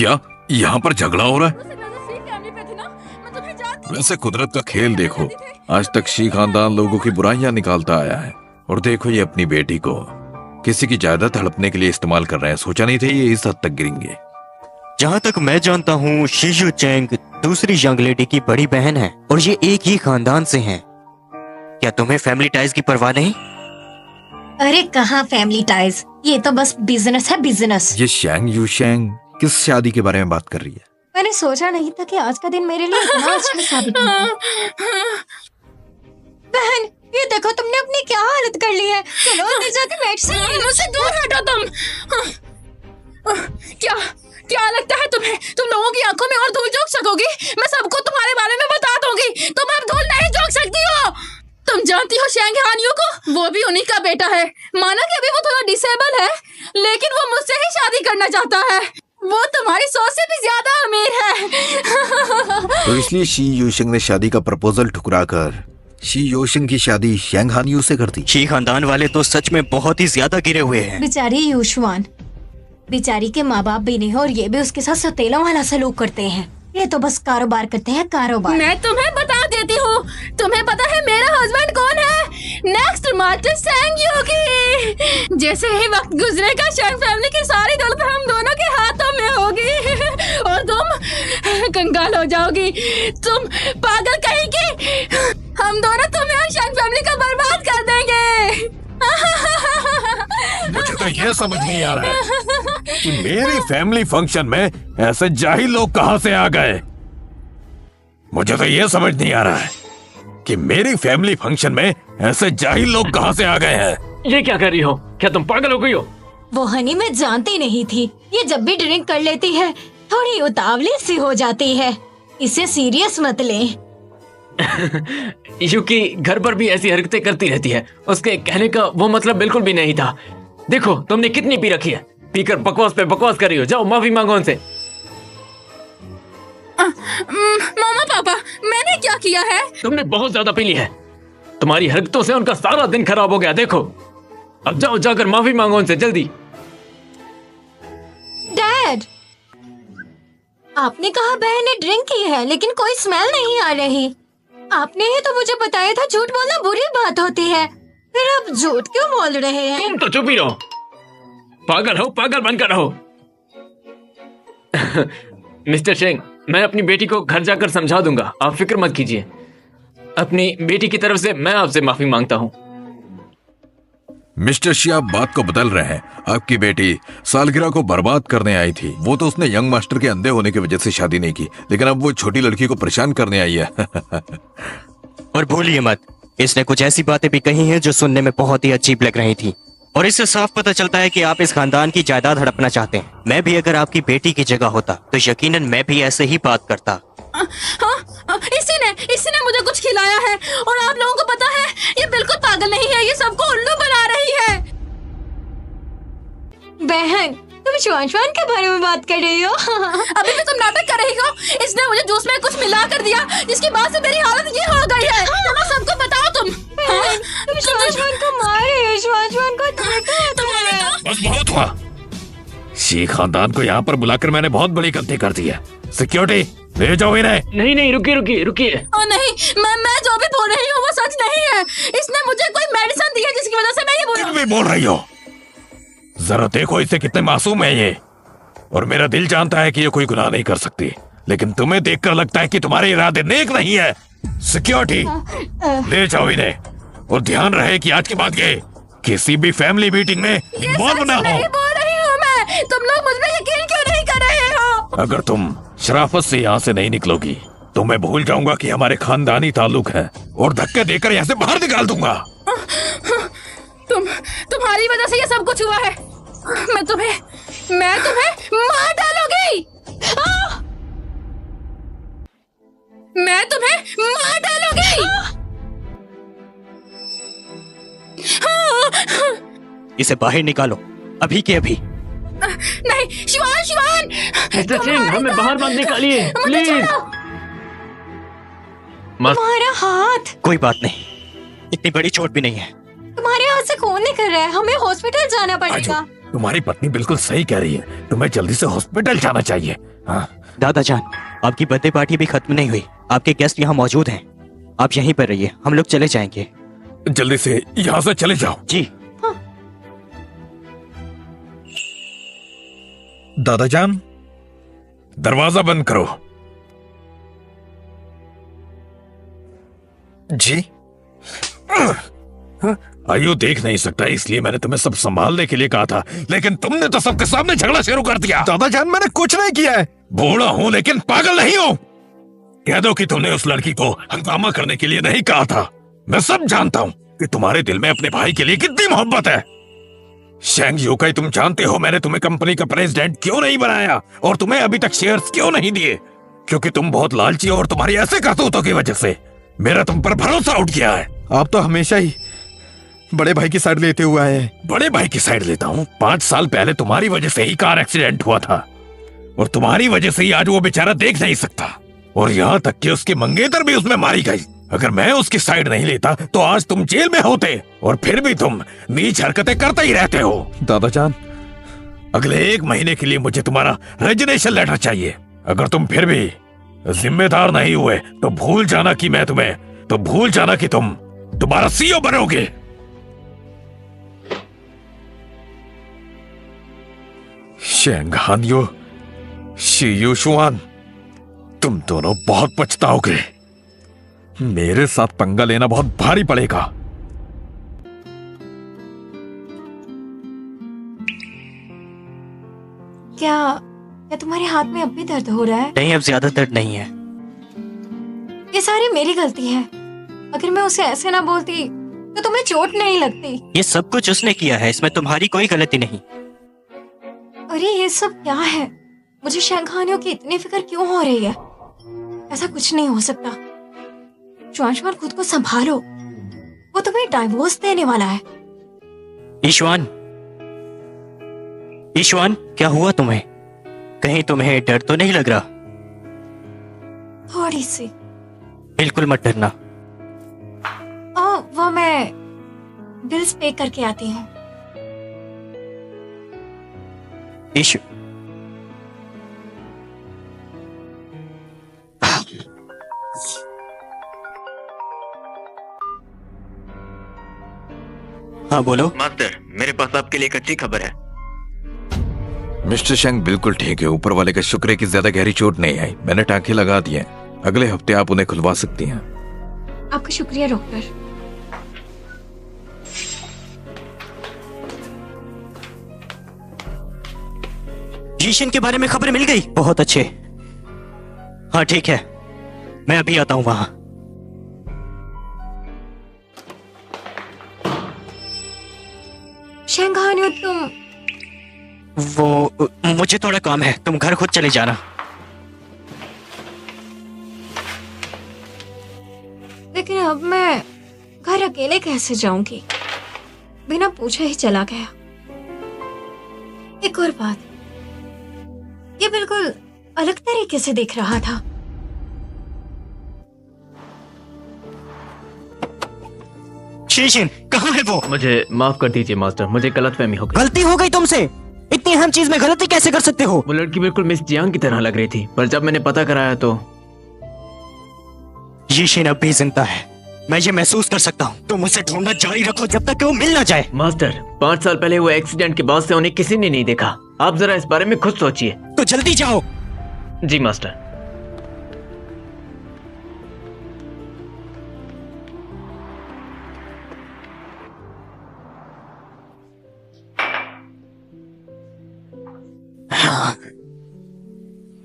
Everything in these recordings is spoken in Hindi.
क्या यहाँ पर झगड़ा हो रहा है? वैसे कुदरत का खेल देखो, आज तक शी खानदान लोगों की बुराइयां निकालता आया है, और देखो ये अपनी बेटी को किसी की जायदाद हड़पने के लिए इस्तेमाल कर रहे हैं। सोचा नहीं थे ये इस हद तक गिरेंगे। जहाँ तक मैं जानता हूँ, शीशु चेंग दूसरी यंग लेडी की बड़ी बहन है और ये एक ही खानदान से हैं। क्या तुम्हें फैमिली टाइज की परवाह नहीं? अरे कहाँ फैमिली टाइज, ये तो बस बिजनेस है, बिजनेस। ये शेंग यू शेंग किस शादी के बारे में बात कर रही है? मैंने सोचा नहीं था कि आज का दिन मेरे लिए इतना अच्छा साबित होगा। बहन, ये देखो तुमने अपनी क्या हालत कर ली है। चलो अंदर जाके बैठ सकते। मुझसे दूर हटो तुम। क्या क्या लगता है तुम्हें, तुम लोगों की आंखों में और धूल झोंक सकोगी? मैं सबको तुम्हारे बारे में बता दूंगी। तुम अब धूल नहीं झोंक सकती हो। तुम जानती हो शेंग हानियों को? वो भी उन्हीं का बेटा है। माना कि अभी वो थोड़ा डिसेबल है, लेकिन वो मुझसे ही शादी करना चाहता है। वो तुम्हारी सोच से भी ज्यादा अमीर है। तो इसलिए शी यूशिंग ने शादी का प्रपोजल ठुकराकर शी योशिंग की शादी शेंग हानियों से कर दी। शी खानदान वाले तो सच में बहुत ही ज्यादा गिरे हुए हैं। बेचारी यूशवान, बेचारी के माँ बाप भी नहीं है और ये भी उसके साथ सौतेलों वाला सलूक करते हैं। ये तो बस कारोबार करते हैं, कारोबार। मैं तुम्हें बता देती हूँ, तुम्हें पता है मेरा हस्बैंड कौन है? नेक्स्ट मास्टर शेंग यूकी। जैसे ही वक्त गुजरेगा, शेंग फैमिली की सारी दौलत हम दोनों के हाथों में होगी और तुम कंगाल हो जाओगी। तुम पागल कहेगी। हम दोनों तुम्हें और शेंग फैमिली को बर्बाद कर देंगे। मुझे तो ये समझ नहीं आ रहा है कि मेरी फैमिली फंक्शन में ऐसे जाहिल लोग कहां से आ गए। मुझे तो ये समझ नहीं आ रहा है कि मेरी फैमिली फंक्शन में ऐसे जाहिल लोग कहां से आ गए हैं। ये क्या कर रही हो? क्या तुम पागल हो गई हो? वो हनी मैं जानती नहीं थी। ये जब भी ड्रिंक कर लेती है थोड़ी उतावली सी हो जाती है। इसे सीरियस मत लें। यूकी घर पर भी ऐसी हरकतें करती रहती है। उसके कहने का वो मतलब बिल्कुल भी नहीं था। देखो तुमने कितनी पी रखी है। पीकर बकवास पे बकवास कर रही हो। जाओ माफी मांगो उनसे। मामा पापा, मैंने क्या किया है? तुमने बहुत ज्यादा पी ली है। तुम्हारी हरकतों से उनका सारा दिन खराब हो गया। देखो अब जाओ, जाकर माफी मांगो उनसे जल्दी। डैड, आपने कहा बहन ने ड्रिंक की है, लेकिन कोई स्मेल नहीं आ रही। आपने ही तो मुझे बताया था झूठ बोलना बुरी बात होती है। फिर आप झूठ क्यों बोल रहे हैं? तुम तो चुप ही रहो। पागल हो, पागल बनकर रहो। मिस्टर शेंग, मैं अपनी बेटी को घर जाकर समझा दूंगा। आप फिक्र मत कीजिए। अपनी बेटी की तरफ से मैं आपसे माफी मांगता हूँ। मिस्टर शी, आप बात को बदल रहे हैं। आपकी बेटी सालगिरह को बर्बाद करने आई थी। वो तो उसने यंग मास्टर के अंधे होने की वजह से शादी नहीं की, लेकिन अब वो छोटी लड़की को परेशान करने आई है। और भूलिए मत, इसने कुछ ऐसी बातें भी कही हैं जो सुनने में बहुत ही अजीब लग रही थी। और इससे साफ पता चलता है कि आप इस खानदान की जायदाद हड़पना चाहते हैं। मैं भी अगर आपकी बेटी की जगह होता तो यकीनन मैं भी ऐसे ही बात करता। इसी ने मुझे कुछ खिलाया है और आप लोगों को पता है ये बिल्कुल पागल नहीं है। ये सबको उल्लू बना रही है। बहन, तुम श्वान के बारे में बात कर रही हो? अभी भी तुम नाटक कर रही हो। इसने मुझे जूस में कुछ मिला कर दिया, जिसकी बात से मेरी हालत ये हो गई है। तुम सबको बताओ। तुम श्वान को मारे, श्वान को देखो। बस बहुत हुआ। शी खानदान को यहाँ पर बुलाकर मैंने बहुत बड़ी गलती कर दी है। सिक्योरिटी, ले जाओ इन्हें। नहीं, रुकिए। नहीं, मैं जो भी बोल रही हूँ वो सच नहीं है। इसने मुझे कोई मेडिसिन दी है जिसकी वजह से मैं ये कुछ भी बोल रही हो। जरा देखो इसे कितने मासूम है ये। और मेरा दिल जानता है कि ये कोई गुनाह नहीं कर सकती, लेकिन तुम्हें देखकर लगता है कि तुम्हारे इरादे नेक नहीं है। सिक्योरिटी, ले जाओ इन्हें। और ध्यान रहे कि आज के बाद ये किसी भी फैमिली मीटिंग में इन्वॉल्व ना हो। बोल रही हूँ मैं। तुम लोग मुझ पे यकीन क्यों नहीं कर रहे हो? अगर तुम शराफत से यहाँ से नहीं निकलोगी तो मैं भूल जाऊंगा कि हमारे खानदानी ताल्लुक है और धक्के देकर यहाँ से बाहर निकाल दूंगा। तुम्हारी वजह से ये सब कुछ हुआ है। मैं तुम्हें मार डालूंगी। मैं तुम्हें मार डालूंगी। इसे बाहर निकालो, अभी के अभी। नहीं, शिवान, मिस्टर सिंह, हमें बाहर मत निकालिए प्लीज। तुम्हारा हाथ। कोई बात नहीं, इतनी बड़ी चोट भी नहीं है। तुम्हारे हाथ से खून निकल रहा है। हमें हॉस्पिटल जाना पड़ेगा। तुम्हारी पत्नी बिल्कुल सही कह रही है, तुम्हें जल्दी से हॉस्पिटल जाना चाहिए। हाँ दादा जान, आपकी बर्थडे पार्टी भी खत्म नहीं हुई, आपके गेस्ट यहाँ मौजूद हैं। आप यहीं पर रहिए, हम लोग चले जाएंगे। जल्दी से यहाँ से चले जाओ। जी। दादाजान, दरवाजा बंद करो। जी। आयु देख नहीं सकता, इसलिए मैंने तुम्हें सब संभालने के लिए कहा था, लेकिन तुमने तो सबके सामने झगड़ा शुरू कर दिया। दादाजान, मैंने कुछ नहीं किया है। बूढ़ा हूं लेकिन पागल नहीं हूं। कह दो कि तुमने उस लड़की को हंगामा करने के लिए नहीं कहा था। मैं सब जानता हूं कि तुम्हारे दिल में अपने भाई के लिए कितनी मोहब्बत है। शेंग यूकाई, तुम जानते हो मैंने तुम्हें कंपनी का प्रेसिडेंट क्यों नहीं बनाया और तुम्हें अभी तक शेयर्स क्यों नहीं दिए? क्योंकि तुम बहुत लालची हो और तुम्हारी ऐसे करतूतों की वजह से मेरा तुम पर भरोसा उठ गया है। आप तो हमेशा ही बड़े भाई की साइड लेते हुए आए हैं। बड़े भाई की साइड लेता हूँ? 5 साल पहले तुम्हारी वजह से ही कार एक्सीडेंट हुआ था और तुम्हारी वजह से ही आज वो बेचारा देख नहीं सकता, और यहाँ तक कि उसकी मंगेतर भी उसमें मारी गई। अगर मैं उसकी साइड नहीं लेता तो आज तुम जेल में होते, और फिर भी तुम नीच हरकतें करते ही रहते हो। दादाजान, अगले 1 महीने के लिए मुझे तुम्हारा रेजिग्नेशन लेटर चाहिए। अगर तुम फिर भी जिम्मेदार नहीं हुए तो भूल जाना कि तुम दोबारा सीईओ बनोगे। शेंग हानियो, शी शुआन, तुम दोनों बहुत पछताओगे। मेरे साथ पंगा लेना बहुत भारी पड़ेगा। क्या तुम्हारे हाथ में अब भी दर्द हो रहा है? नहीं, अब ज्यादा दर्द नहीं है। ये सारी मेरी गलती है। अगर मैं उसे ऐसे ना बोलती तो तुम्हें चोट नहीं लगती। ये सब कुछ उसने किया है, इसमें तुम्हारी कोई गलती नहीं। अरे ये सब क्या है? मुझे शंखानियों की इतनी फिक्र क्यों हो रही है? ऐसा कुछ नहीं हो सकता। श्वान, खुद को संभालो, वो तुम्हें डाइवोर्स देने वाला है। ईश्वान, क्या हुआ तुम्हें? कहीं तुम्हें डर तो नहीं लग रहा? थोड़ी सी। बिल्कुल मत डरना। वो मैं बिल्स पे करके आती हूँ। हाँ बोलो। मास्टर, मेरे पास आपके लिए एक अच्छी खबर है। मिस्टर शेंग बिल्कुल ठीक है। ऊपर वाले का शुक्र है कि ज्यादा गहरी चोट नहीं आई। मैंने टांके लगा दिए। अगले हफ्ते आप उन्हें खुलवा सकती हैं। आपका शुक्रिया डॉक्टर। जीशन के बारे में खबर मिल गई? बहुत अच्छे। हाँ ठीक है, मैं अभी आता हूँ वहां। शेंगानियो, तुम वो मुझे थोड़ा काम है, तुम घर खुद चले जाना। लेकिन अब मैं घर अकेले कैसे जाऊंगी? बिना पूछे ही चला गया। एक और बात, ये बिल्कुल अलग तरीके से दिख रहा था। शीशिन, कहाँ है वो? मुझे माफ कर दीजिए मास्टर, मुझे गलतफहमी हो गई। गलती हो गई तुमसे? इतनी अहम चीज में गलती कैसे कर सकते हो? वो लड़की बिल्कुल मिस जियांग की तरह लग रही थी, पर जब मैंने पता कराया तो यीशिन अब भी जिंदा है, मैं ये महसूस कर सकता हूँ। तुम उसे ढूंढना जारी रखो जब तक कि वो मिल ना जाए। मास्टर, 5 साल पहले वो एक्सीडेंट के बाद से उन्हें किसी ने नहीं देखा। आप जरा इस बारे में खुद सोचिए। तो जल्दी जाओ। जी मास्टर।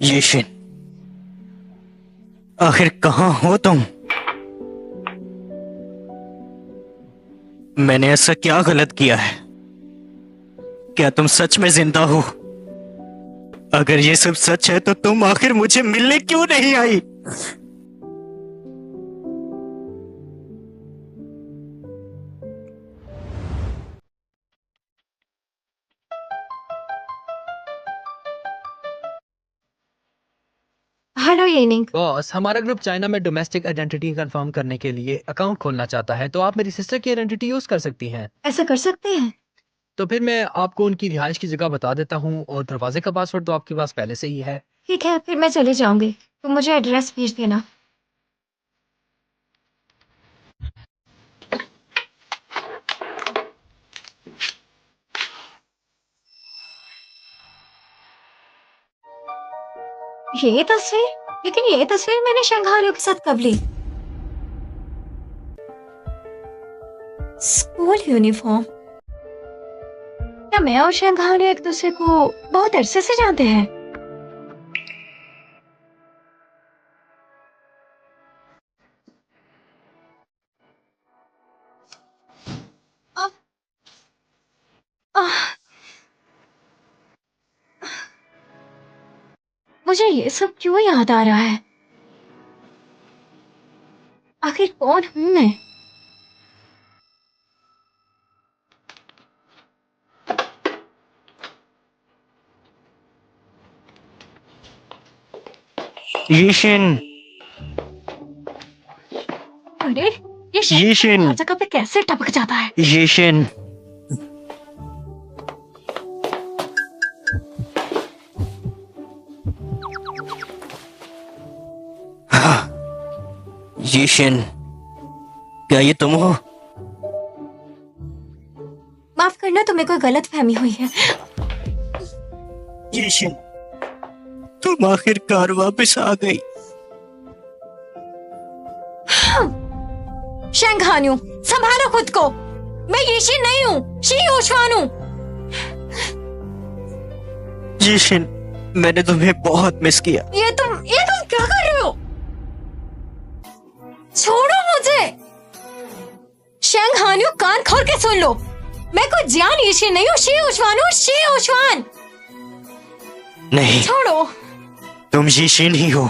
यीशिन, आखिर कहाँ हो तुम? मैंने ऐसा क्या गलत किया है? क्या तुम सच में जिंदा हो? अगर ये सब सच है तो तुम आखिर मुझे मिलने क्यों नहीं आई? हेलो येनिंग। बॉस, हमारा ग्रुप चाइना में डोमेस्टिक आइडेंटिटी कंफर्म करने के लिए अकाउंट खोलना चाहता है, तो आप मेरी सिस्टर की आइडेंटिटी यूज कर सकती हैं। ऐसा कर सकते हैं? तो फिर मैं आपको उनकी रिहाइश की जगह बता देता हूँ और दरवाजे का पासवर्ड तो आपके पास पहले से ही है। ठीक है, फिर मैं चले जाऊंगी। तुम मुझे एड्रेस भेज देना। ये तस्वीर, लेकिन ये तस्वीर मैंने शंघारियों के साथ कब ली? School uniform. क्या मैं और शंघारियों एक दूसरे को बहुत अरसे से जानते हैं? मुझे ये सब क्यों याद आ रहा है? आखिर कौन हूं मैं? यीशिन, अरे ये यीशिन, जगह पे कैसे टपक जाता है? यीशिन। यीशिन, क्या ये तुम हो? माफ करना, तुम्हें कोई गलत फहमी हुई है। यीशिन, तुम आखिरकार वापस आ गई। शंघान्यू, संभालो खुद को। मैं यीशिन नहीं हूँ, शी ओशवान हूँ। यीशिन, मैंने तुम्हें बहुत मिस किया। ये तुम क्या कर रहे हो? छोड़ो मुझे। शंघान्यू, कान खोल के सुन लो। मैं कोई जियान यीशिन नहीं हूँ, शी ओशवान हूँ, शी ओशवान। नहीं, छोड़ो। तुम यीशिन ही हो।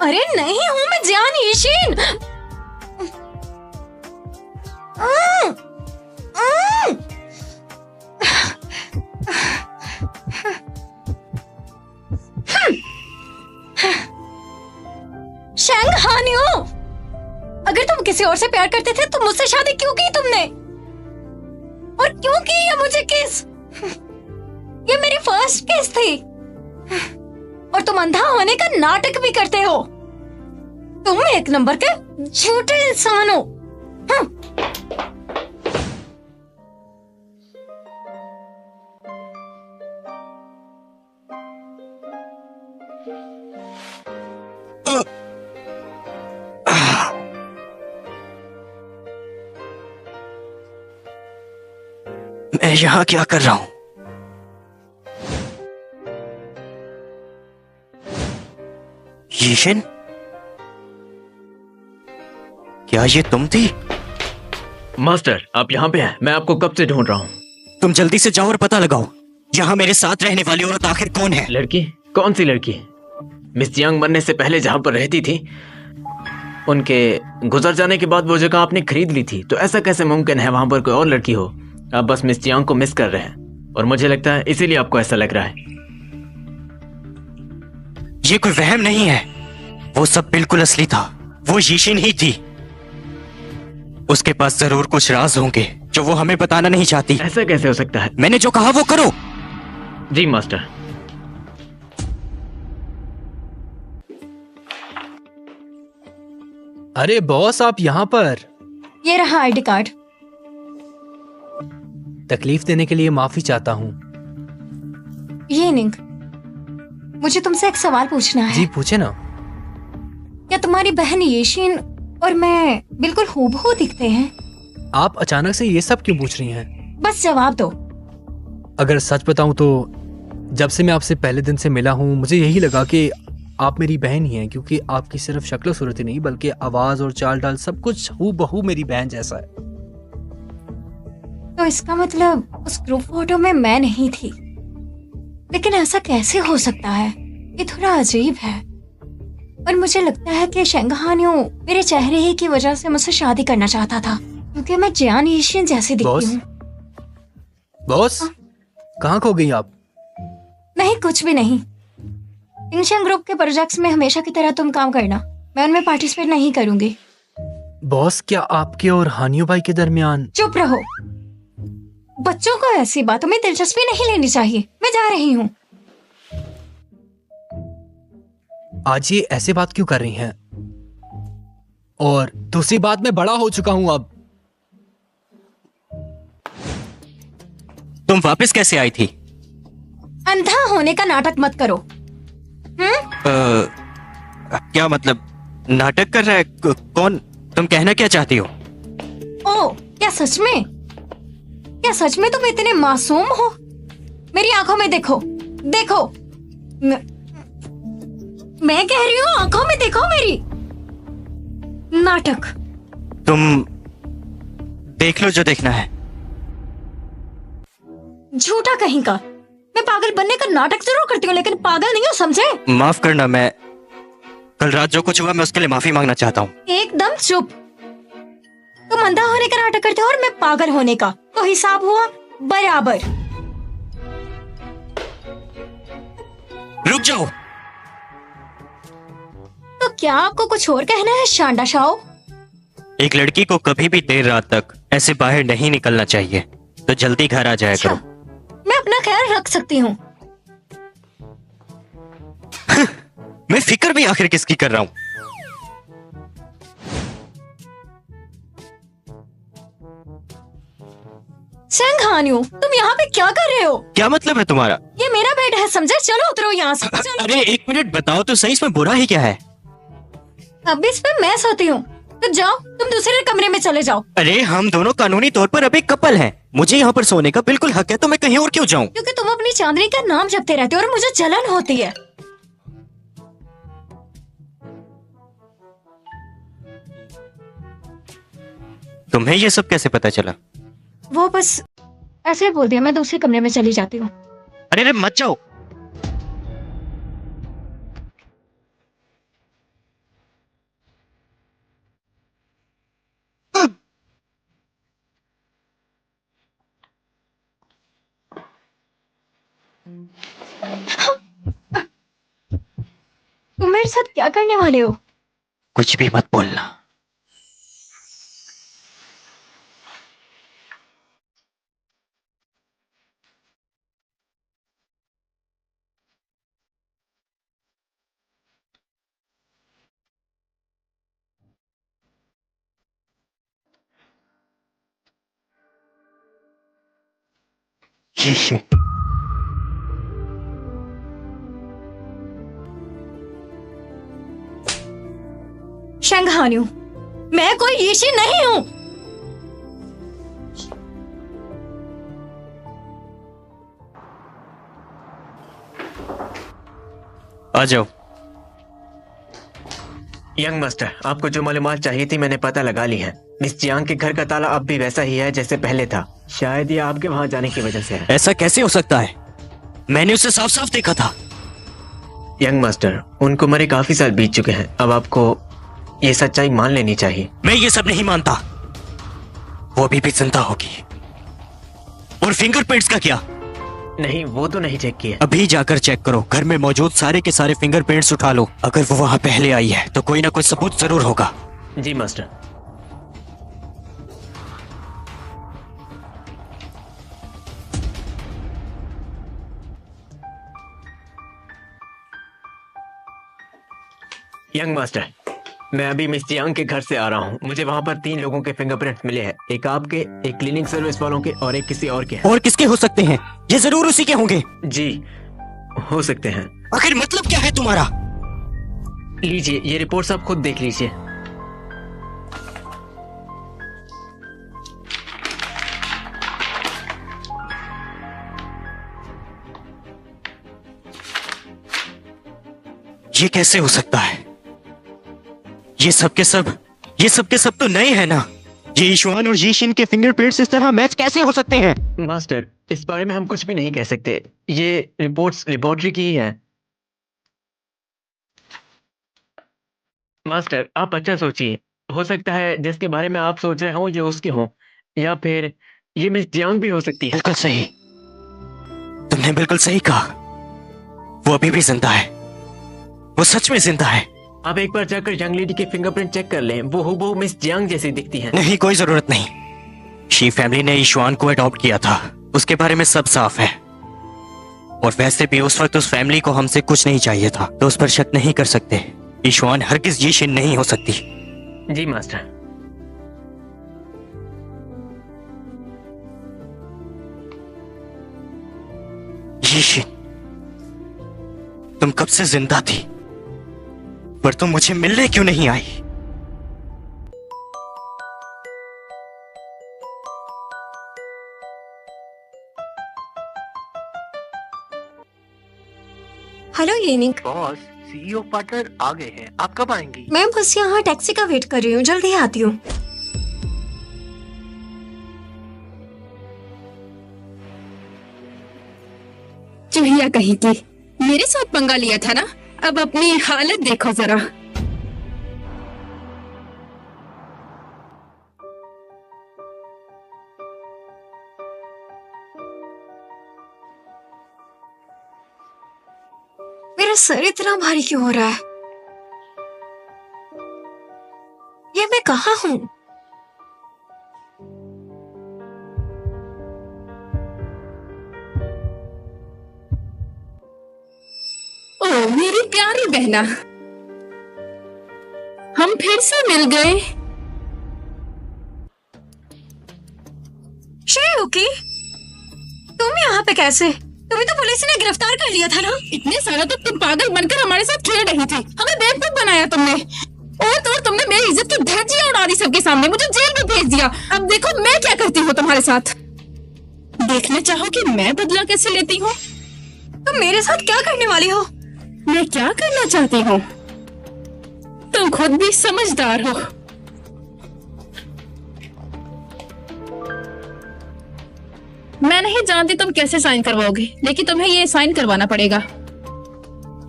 अरे नहीं हूँ मैं जियान यीशिन। शंघान्यू, अगर तुम किसी और से प्यार करते थे तो मुझसे शादी क्यों की तुमने? और क्यों की ये मुझे किस? ये मेरी फर्स्ट किस थी। और तुम अंधा होने का नाटक भी करते हो। तुम एक नंबर के झूठे इंसान हो। मैं यहाँ क्या कर रहा हूँ? यीशिन, क्या ये तुम थी? मास्टर, आप यहाँ पे हैं। मैं आपको कब से ढूंढ रहा हूँ। तुम जल्दी से जाओ और पता लगाओ यहाँ मेरे साथ रहने वाली औरत आखिर कौन है। लड़की? कौन सी लड़की? मिस जियांग मरने से पहले जहाँ पर रहती थी, उनके गुजर जाने के बाद वो जगह आपने खरीद ली थी। तो ऐसा कैसे मुमकिन है वहां पर कोई और लड़की हो? आप बस मिस जियांग को मिस कर रहे हैं और मुझे लगता है इसीलिए आपको ऐसा लग रहा है। ये कोई वहम नहीं है, वो सब बिल्कुल असली था। वो यीशिन ही थी। उसके पास जरूर कुछ राज होंगे जो वो हमें बताना नहीं चाहती। ऐसा कैसे हो सकता है? मैंने जो कहा वो करो। जी मास्टर। अरे बॉस, आप यहाँ पर? ये रहा आईडी कार्ड। तकलीफ देने के लिए माफी चाहता हूँ। ये निंग, मुझे तुमसे एक सवाल पूछना है। जी पूछे ना। क्या तुम्हारी बहन येशिन और मैं बिल्कुल हूबहू दिखते हैं? आप अचानक से ये सब क्यों पूछ रही हैं? बस जवाब दो। अगर सच बताऊं तो जब से मैं आपसे पहले दिन से मिला हूं मुझे यही लगा कि आप मेरी बहन ही हैं, क्योंकि आपकी सिर्फ शक्ल सूरत ही नहीं बल्कि आवाज और चाल डाल सब कुछ हूबहू मेरी बहन जैसा है। तो इसका मतलब उस ग्रुप फोटो में मैं नहीं थी। लेकिन ऐसा कैसे हो सकता है? ये थोड़ा अजीब है। और मुझे लगता है कि शंघान्यू मेरे चेहरे ही की वजह से मुझसे शादी करना चाहता था, क्योंकि मैं जियान यीशिन जैसी दिखती हूँ। बॉस, कहाँ खो गई आप? नहीं, कुछ भी नहीं। इंशन ग्रुप के प्रोजेक्ट्स में हमेशा की तरह तुम काम करना, मैं उनमें पार्टिसिपेट नहीं करूंगी। बॉस, क्या आपके और हानियो भाई के दरमियान? चुप रहो। बच्चों को ऐसी बातों में दिलचस्पी नहीं लेनी चाहिए। मैं जा रही हूँ। आज ये ऐसे बात क्यों कर रही हैं? और दूसरी बात, मैं बड़ा हो चुका हूं अब। तुम वापस कैसे आई थी? अंधा होने का नाटक मत करो। क्या मतलब नाटक कर रहा है? कौन? तुम कहना क्या चाहती हो? ओ, क्या सच में? क्या सच में तुम इतने मासूम हो? मेरी आंखों में देखो, देखो। मैं कह रही हूँ, आंखों में देखो मेरी। नाटक। तुम देख लो जो देखना है। झूठा कहीं का। मैं पागल बनने का नाटक जरूर करती हूँ, लेकिन पागल नहीं हूँ, समझे? माफ करना, मैं कल रात जो कुछ हुआ मैं उसके लिए माफी मांगना चाहता हूँ। एकदम चुप। तुम अंधा होने का नाटक करते हो और मैं पागल होने का, तो हिसाब हुआ बराबर। रुक जाओ। तो क्या आपको कुछ और कहना है शांडा शाओ? एक लड़की को कभी भी देर रात तक ऐसे बाहर नहीं निकलना चाहिए, तो जल्दी घर आ जाया करो। मैं अपना ख्याल रख सकती हूँ। मैं फिक्र भी आखिर किसकी कर रहा हूँ? चंग हानियो, तुम यहाँ पे क्या कर रहे हो? क्या मतलब है तुम्हारा? ये मेरा बेड है, समझे? चलो उतरो यहाँ से। अरे एक मिनट, बताओ तो सही, इसमें बुरा ही क्या है? अब इस पे मैं सोती हूँ, तो जाओ तुम दूसरे कमरे में चले जाओ। अरे हम दोनों कानूनी तौर पर अब एक कपल हैं। मुझे यहाँ पर सोने का बिल्कुल हक है, तो मैं कहीं और क्यों जाऊँ? क्योंकि तुम अपनी चांदनी का नाम जपते रहते हो और मुझे जलन होती है। तुम्हें ये सब कैसे पता चला? वो बस ऐसे ही बोल दिया। मैं दूसरे कमरे में चली जाती हूँ। अरे अरे मत जाओ। तुम मेरे साथ क्या करने वाले हो? कुछ भी मत बोलना। शंग हानियो, मैं कोई यीशी नहीं हूँ। आ जाओ। यंग मास्टर, आपको जो मालूमात चाहिए थी मैंने पता लगा ली है। मिस जियांग के घर का ताला अब भी वैसा ही है जैसे पहले था। शायद ये आपके वहां जाने की वजह से है। ऐसा कैसे हो सकता है? मैंने उसे साफ साफ देखा था। यंग मास्टर, उनको मरे काफी साल बीत चुके हैं। अब आपको ये सच्चाई मान लेनी चाहिए। मैं ये सब नहीं मानता। वो अभी भी जिंदा होगी। और फिंगरप्रिंट्स का क्या? नहीं, वो तो नहीं चेक किया। अभी जाकर चेक करो। घर में मौजूद सारे के सारे फिंगरप्रिंट्स उठा लो। अगर वो वहां पहले आई है तो कोई ना कोई सबूत जरूर होगा। जी मास्टर। यंग मास्टर, मैं अभी मिस जियांग के घर से आ रहा हूँ। मुझे वहाँ पर 3 लोगों के फिंगरप्रिंट मिले हैं। एक आपके, एक क्लीनिंग सर्विस वालों के और एक किसी और के। और किसके हो सकते हैं? ये जरूर उसी के होंगे। जी, हो सकते हैं। आखिर मतलब क्या है तुम्हारा? लीजिए, ये रिपोर्ट्स आप खुद देख लीजिए। ये कैसे हो सकता है? ये सब के सब तो नए हैं ना। ये ईशवान और यीशिन के फिंगरप्रिंट्स इस तरह मैच कैसे हो सकते हैं? मास्टर, इस बारे में हम कुछ भी नहीं कह सकते। ये रिपोर्ट्स लेबोरेटरी की ही है। मास्टर, आप अच्छा सोचिए। हो सकता है जिसके बारे में आप सोच रहे हो ये उसके हो, या फिर ये मिस जियांग भी हो सकती है। बिल्कुल सही। तुमने बिल्कुल सही कहा। वो अभी भी जिंदा है। वो सच में जिंदा है। आप एक बार जाकर यंग लेडी के फिंगरप्रिंट चेक कर लें। वो हूबहू मिस जियांग जैसी दिखती है। नहीं, कोई जरूरत नहीं। शी फैमिली ने ईशवान को अडॉप्ट किया था। उसके बारे में सब साफ है। और वैसे भी उस वक्त उस फैमिली को हमसे कुछ नहीं चाहिए था, तो उस पर शक नहीं कर सकते। ईशवान हरगिज ये शिन नहीं हो सकती। जी मास्टर। ये शिन, तुम कब से जिंदा थी, पर तुम मुझे मिलने क्यों नहीं आई? हेलो येनिंग। बॉस, सीईओ पार्टनर आ गए हैं, आप कब आएंगी? मैं बस यहाँ टैक्सी का वेट कर रही हूँ, जल्दी आती हूँ। चूहिया कहीं की, मेरे साथ पंगा लिया था ना, अब अपनी हालत देखो जरा। मेरा सर इतना भारी क्यों हो रहा है? ये मैं कहाँ हूँ? ओ मेरी प्यारी बहना, हम फिर से मिल गए। श्रेयुकी, तुम यहाँ पे कैसे? तुम्हें तो पुलिस ने गिरफ्तार कर लिया था ना? इतने सालों तक तुम पागल बनकर हमारे साथ खेल रही थी, हमें बेवकूफ बनाया तुमने, और तो और तुमने मेरी इज्जत की धज्जियां उड़ा दी सबके सामने, मुझे जेल में भेज दिया। अब देखो मैं क्या करती हूँ तुम्हारे साथ। देखना चाहो कि मैं बदला कैसे लेती हूँ? तुम मेरे साथ क्या करने वाली हो? मैं क्या करना चाहती हूँ तुम खुद भी समझदार हो। मैं नहीं जानती तुम कैसे साइन करवाओगे, लेकिन तुम्हें ये साइन करवाना पड़ेगा।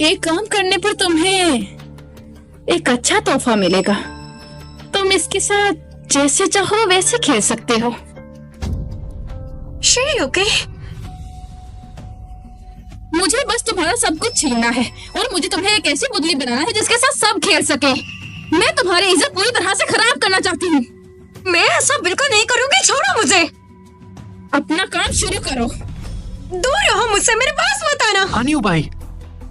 एक काम करने पर तुम्हें एक अच्छा तोहफा मिलेगा। तुम इसके साथ जैसे चाहो वैसे खेल सकते हो। श्रेयुकी, मुझे बस तुम्हारा सब कुछ छीनना है और मुझे तुम्हें एक ऐसी बुदली बनाना है जिसके साथ सब खेल सके। मैं तुम्हारी इज्जत पूरी तरह से खराब करना चाहती हूँ। मैं ऐसा बिल्कुल नहीं करूंगी, छोड़ो मुझे। अपना काम शुरू करो। दूर रहो मुझसे, मेरे पास मत आना। हानियो भाई,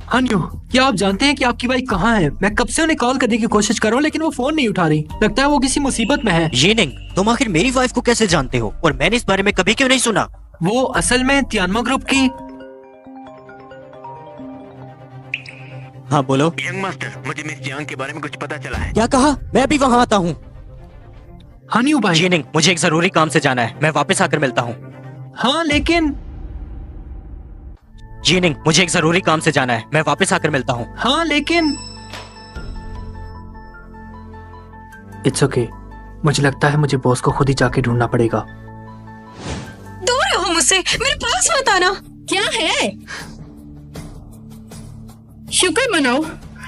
हानियो, क्या आप जानते हैं कि आपकी वाइफ कहाँ है? मैं कब से उन्हें कॉल करने की कोशिश कर रहा हूँ, लेकिन वो फोन नहीं उठा रही। लगता है वो किसी मुसीबत में है। येनिंग, तुम आखिर मेरी वाइफ को कैसे जानते हो, और मैंने इस बारे में कभी क्यों नहीं सुना? वो असल में तियानमा ग्रुप की। हाँ बोलो। यंग मास्टर, मुझे मिस जियांग के बारे में कुछ पता चला है। क्या कहा? मैं भी वहाँ आता हूँ। हानियो भाई। येनिंग, मुझे एक जरूरी काम से जाना है, मैं वापस आकर मिलता हूँ। हाँ लेकिन। येनिंग, मुझे एक जरूरी काम से जाना है, मैं वापस आकर मिलता हूँ। हाँ लेकिन। इट्स ओके, मुझे लगता है मुझे बॉस को खुद ही जाके ढूंढना पड़ेगा। दूर रहो मुझसे, मेरे पास मत आना। क्या है? शुक्र मनाओ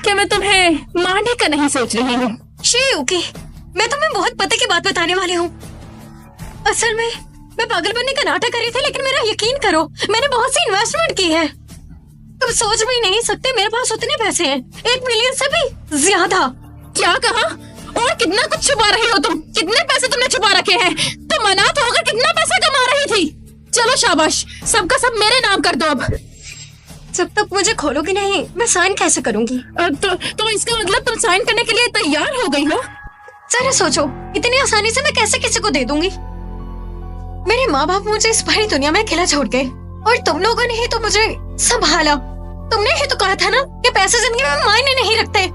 कि मैं तुम्हें मारने का नहीं सोच रही हूँ। श्रेयुकी, मैं तुम्हें बहुत पते की बात बताने वाली हूँ। असल में मैं पागल बनने का नाटक कर रही थी, लेकिन मेरा यकीन करो, मैंने बहुत सी इन्वेस्टमेंट की है। तुम सोच भी नहीं सकते मेरे पास उतने पैसे हैं, 1 मिलियन से भी ज्यादा। क्या कहा? और कितना कुछ छुपा रही हो तुम? कितने पैसे तुमने छुपा रखे हैं? तुम अनाथ होकर कितना पैसा कमा रही थी? चलो शाबाश, सबका सब मेरे नाम कर दो। अब जब तक मुझे खोलोगी नहीं, मैं साइन कैसे करूंगी? तो इसका मतलब तुम साइन करने के लिए तैयार हो गई हो? जरा सोचो, इतनी आसानी से मैं कैसे किसी को दे दूंगी? मेरे माँ बाप मुझे इस भरी दुनिया में अकेला छोड़ गए, और तुम लोगों ने ही तो मुझे संभाला। तुमने ही तो कहा था ना कि पैसे जिंदगी में मायने नहीं रखते।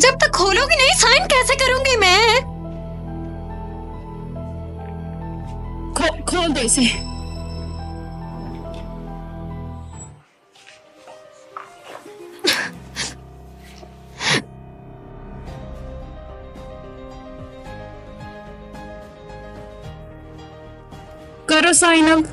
जब तक खोलोगी नहीं, साइन कैसे करूंगी मैं? खोल दो इसे। करो साइन अब।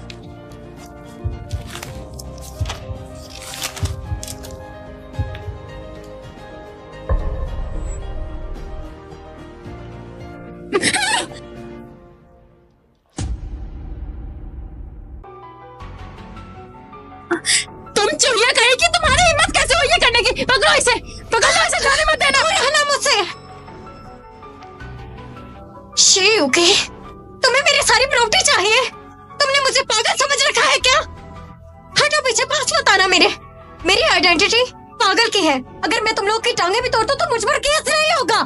तुम चुहिया कहीं कि तुम्हारी हिम्मत कैसे हुई ये करने की? पकड़ो इसे, पकड़ लो इसे, जाने मत देना। हटाना मुझसे। श्रेयुकी, तुम्हें मेरी सारी प्रॉपर्टी चाहिए? तुमने मुझे पागल समझ रखा है क्या? हटो पीछे, पास मत आना मेरे। मेरी आइडेंटिटी पागल की है। अगर मैं तुम लोग की टांगे भी तोड़ दूं तो मुझ पर केस नहीं होगा।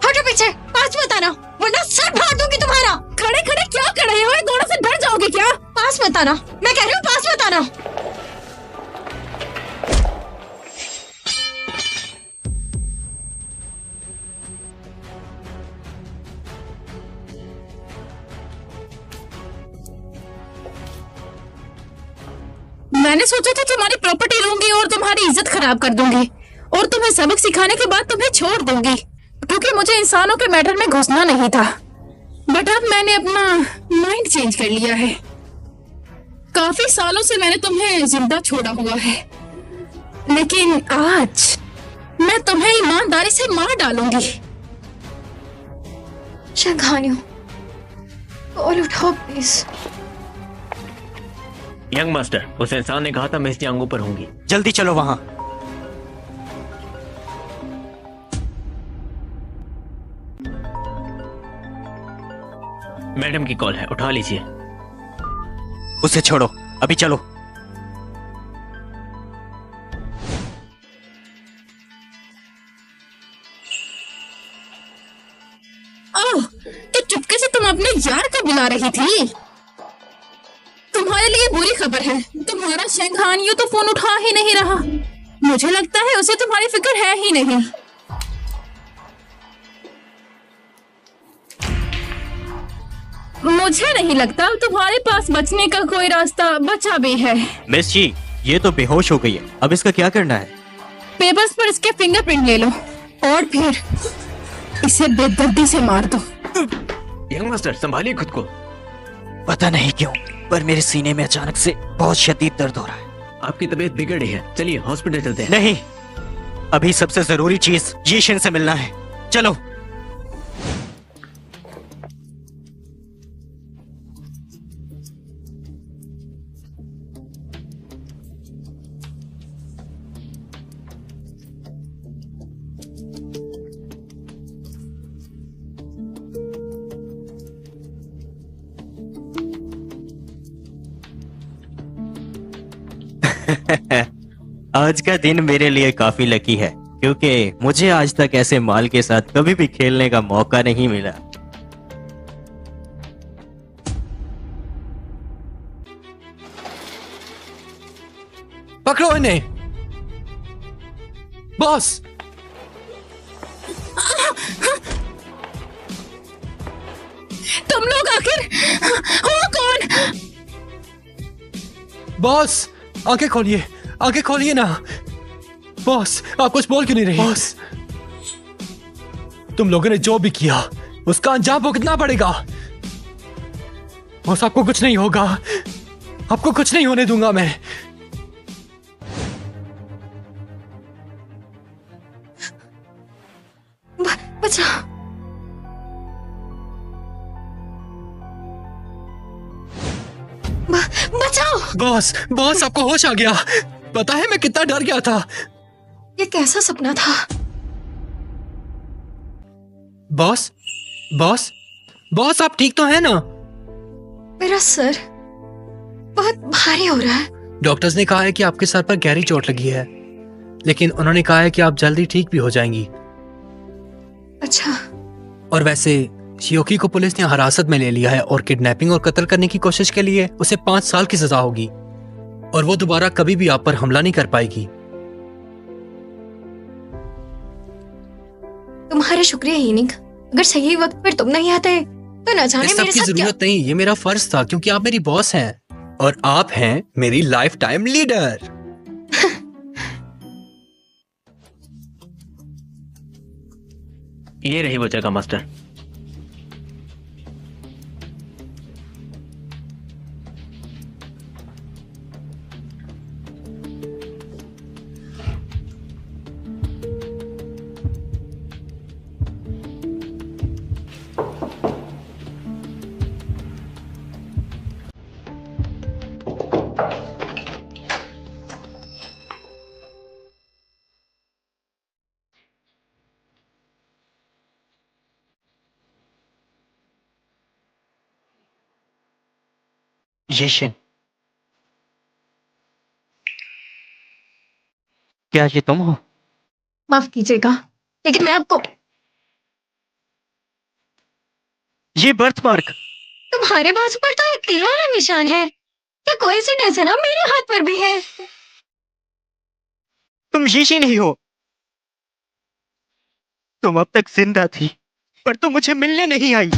हटो पीछे, पास मत आना वरना सर फाड़ दूंगी तुम्हारा। खड़े खड़े क्या कर रहे हो? दोनों से डर जाओगे क्या? पास मत आना, मैं कह रही हूँ पास मत आना। मैंने सोचा था तुम्हारी प्रॉपर्टी लूंगी और तुम्हारी इज्जत खराब कर दूंगी और तुम्हें सबक सिखाने के बाद तुम्हें छोड़ दूंगी, क्योंकि मुझे इंसानों के मैटर में घुसना नहीं था। बट अब मैंने अपना माइंड चेंज कर लिया है। काफी सालों से मैंने तुम्हें जिंदा छोड़ा हुआ है, लेकिन आज मैं तुम्हें ईमानदारी से मार डालूंगी। शंघानियों, कॉल उठाओ प्लीज। यंग मास्टर, उस इंसान ने कहा था मिस जियांग ऊपर होंगी। जल्दी चलो वहां। मैडम की कॉल है, उठा लीजिए। उसे छोड़ो, अभी चलो। ओह, तो चुपके से तुम अपने यार को बुला रही थी। तुम्हारे लिए बुरी खबर है, तुम्हारा शेंघानियो तो फोन उठा ही नहीं रहा। मुझे लगता है उसे तुम्हारी फिक्र है ही नहीं। मुझे नहीं लगता तुम्हारे पास बचने का कोई रास्ता बचा भी है। मिस जी, ये तो बेहोश हो गई है, अब इसका क्या करना है? पेपर्स पर इसके फिंगरप्रिंट ले लो और फिर इसे बेदर्दी से मार दो। यंग मास्टर, संभालिए खुद को। पता नहीं क्यों, पर मेरे सीने में अचानक से बहुत शदीद दर्द हो रहा है। आपकी तबीयत बिगड़ रही है, चलिए हॉस्पिटल चलते हैं। नहीं, अभी सबसे जरूरी चीज यीशन से मिलना है। चलो। आज का दिन मेरे लिए काफी लकी है, क्योंकि मुझे आज तक ऐसे माल के साथ कभी भी खेलने का मौका नहीं मिला। पकड़ो इन्हें। बॉस, तुम लोग आखिर हो कौन? बॉस, आंखें खोलिए, आंखें खोलिए ना। बॉस, आप कुछ बोल क्यों नहीं रहे? बॉस, तुम लोगों ने जो भी किया उसका अंजाम भुगतना पड़ेगा। बॉस, आपको कुछ नहीं होगा, आपको कुछ नहीं होने दूंगा मैं। बचाओ, बचाओ। बॉस, बॉस, आपको होश आ गया? पता है मैं कितना डर गया था। ये कैसा सपना था? बॉस, बॉस, बॉस, आप ठीक तो हैं ना? मेरा सर बहुत भारी हो रहा है। डॉक्टर्स ने कहा है कि आपके सर पर गहरी चोट लगी है, लेकिन उन्होंने कहा है कि आप जल्दी ठीक भी हो जाएंगी। अच्छा। और वैसे शियोकी को पुलिस ने हिरासत में ले लिया है और किडनैपिंग और कत्ल करने की कोशिश के लिए उसे 5 साल की सजा होगी और वो दोबारा कभी भी आप पर हमला नहीं कर पाएगी। तुम्हारा शुक्रिया हीनिंग। अगर सही वक्त पर तुम नहीं आते तो न जाने इस सब मेरे की साथ क्या। जरूरत नहीं, ये मेरा फर्ज था, क्योंकि आप मेरी बॉस हैं और आप हैं मेरी लाइफ टाइम लीडर। ये रही वो जगह मास्टर। यीशिन, क्या ये तुम हो? माफ कीजिएगा, लेकिन मैं आपको। ये बर्थ मार्क। तुम्हारे बाजू पर तो एक तीर वाला निशान है। क्या कोइंसिडेंस है ना, मेरे हाथ पर भी है। तुम यीशिन ही हो। तुम अब तक जिंदा थी पर तुम मुझे मिलने नहीं आई।